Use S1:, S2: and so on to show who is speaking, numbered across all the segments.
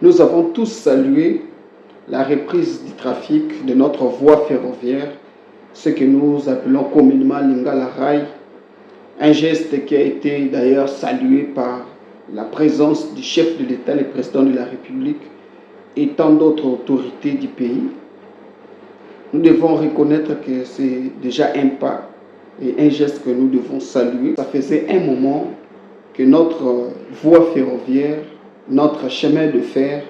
S1: Nous avons tous salué la reprise du trafic de notre voie ferroviaire, ce que nous appelons communément Lingala Rail, un geste qui a été d'ailleurs salué par la présence du chef de l'État, le président de la République et tant d'autres autorités du pays. Nous devons reconnaître que c'est déjà un pas et un geste que nous devons saluer. Ça faisait un moment que notre voie ferroviaire, notre chemin de fer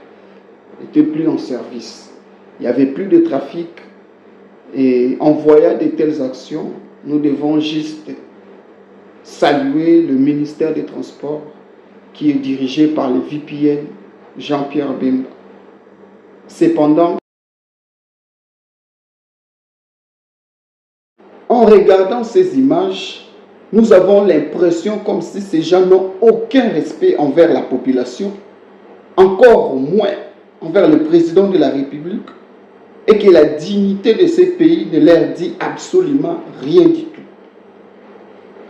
S1: n'était plus en service. Il n'y avait plus de trafic et en voyant de telles actions, nous devons juste saluer le ministère des Transports qui est dirigé par le VPN Jean-Pierre Bemba. Cependant, en regardant ces images, nous avons l'impression comme si ces gens n'ont aucun respect envers la population, encore moins envers le président de la République, et que la dignité de ces pays ne leur dit absolument rien du tout.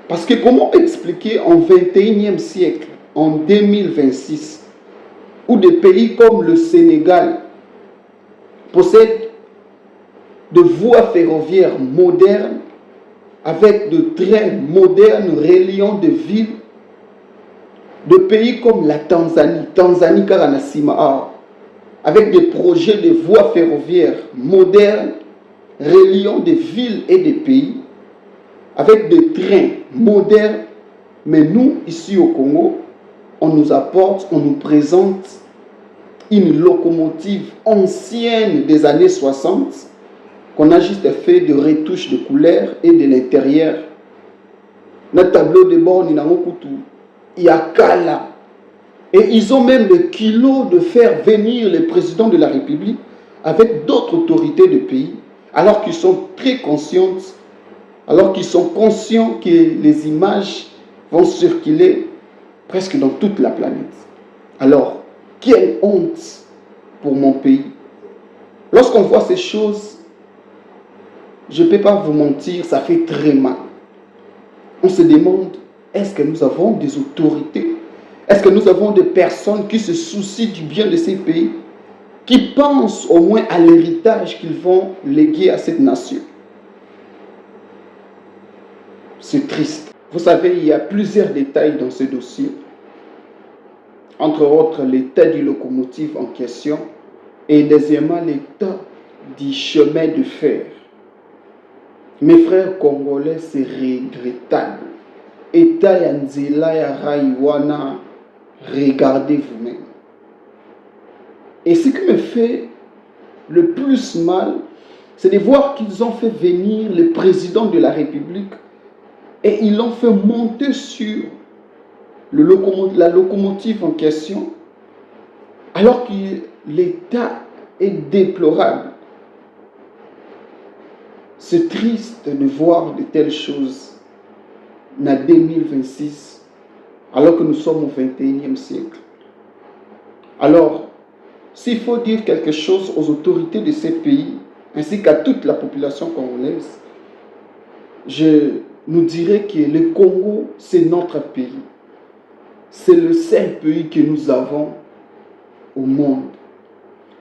S1: Parce que comment expliquer en 21e siècle, en 2026, où des pays comme le Sénégal possèdent de voies ferroviaires modernes, avec de trains modernes reliant de villes, de pays comme la Tanzanie Karanasima, avec des projets de voies ferroviaires modernes reliant des villes et des pays, avec des trains modernes. Mais nous, ici au Congo, on nous apporte, on nous présente une locomotive ancienne des années 60 qu'on a juste fait de retouches de couleurs et de l'intérieur. Notre tableau de bord, il y a Kala. Et ils ont même le kilo de faire venir le président de la République avec d'autres autorités de pays, alors qu'ils sont très conscients, alors qu'ils sont conscients que les images vont circuler presque dans toute la planète. Alors, quelle honte pour mon pays. Lorsqu'on voit ces choses, je ne peux pas vous mentir, ça fait très mal. On se demande, est-ce que nous avons des autorités? Est-ce que nous avons des personnes qui se soucient du bien de ces pays, qui pensent au moins à l'héritage qu'ils vont léguer à cette nation? C'est triste. Vous savez, il y a plusieurs détails dans ce dossier. Entre autres, l'état du locomotive en question et deuxièmement, l'état du chemin de fer. Mes frères congolais, c'est regrettable. État Yanzila ya Raiwana, regardez vous-même. Et ce qui me fait le plus mal, c'est de voir qu'ils ont fait venir le président de la République et ils l'ont fait monter sur la locomotive en question, alors que l'état est déplorable. C'est triste de voir de telles choses en 2026, alors que nous sommes au 21e siècle. Alors, s'il faut dire quelque chose aux autorités de ces pays, ainsi qu'à toute la population congolaise, je nous dirais que le Congo, c'est notre pays. C'est le seul pays que nous avons au monde.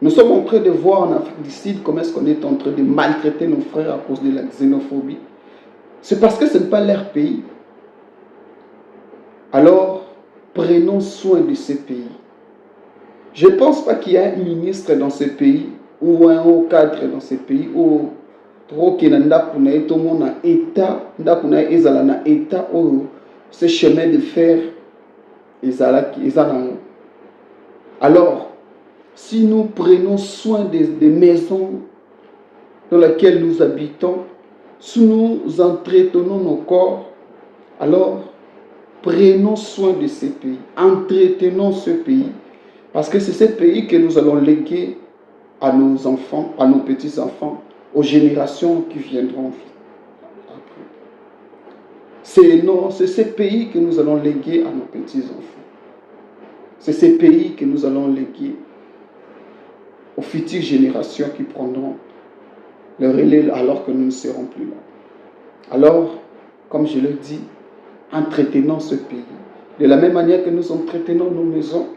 S1: Nous sommes en train de voir en Afrique du Sud comment est-ce qu'on est en train de maltraiter nos frères à cause de la xénophobie. C'est parce que ce n'est pas leur pays. Alors, prenons soin de ces pays. Je ne pense pas qu'il y a un ministre dans ce pays ou un haut cadre dans ce pays où ce chemin de fer. Alors, si nous prenons soin des maisons dans lesquelles nous habitons, si nous entretenons nos corps, alors prenons soin de ces pays, entretenons ce pays, parce que c'est ce pays que nous allons léguer à nos enfants, à nos petits-enfants, aux générations qui viendront après. C'est ce pays que nous allons léguer à nos petits-enfants. C'est ces pays que nous allons léguer aux futures générations qui prendront le relais alors que nous ne serons plus là. Alors, comme je le dis, entretenons ce pays. De la même manière que nous entretenons nos maisons,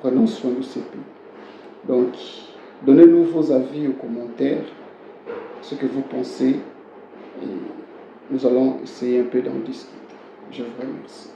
S1: prenons soin de ce pays. Donc, donnez-nous vos avis aux commentaires, ce que vous pensez, et nous allons essayer un peu d'en discuter. Je vous remercie.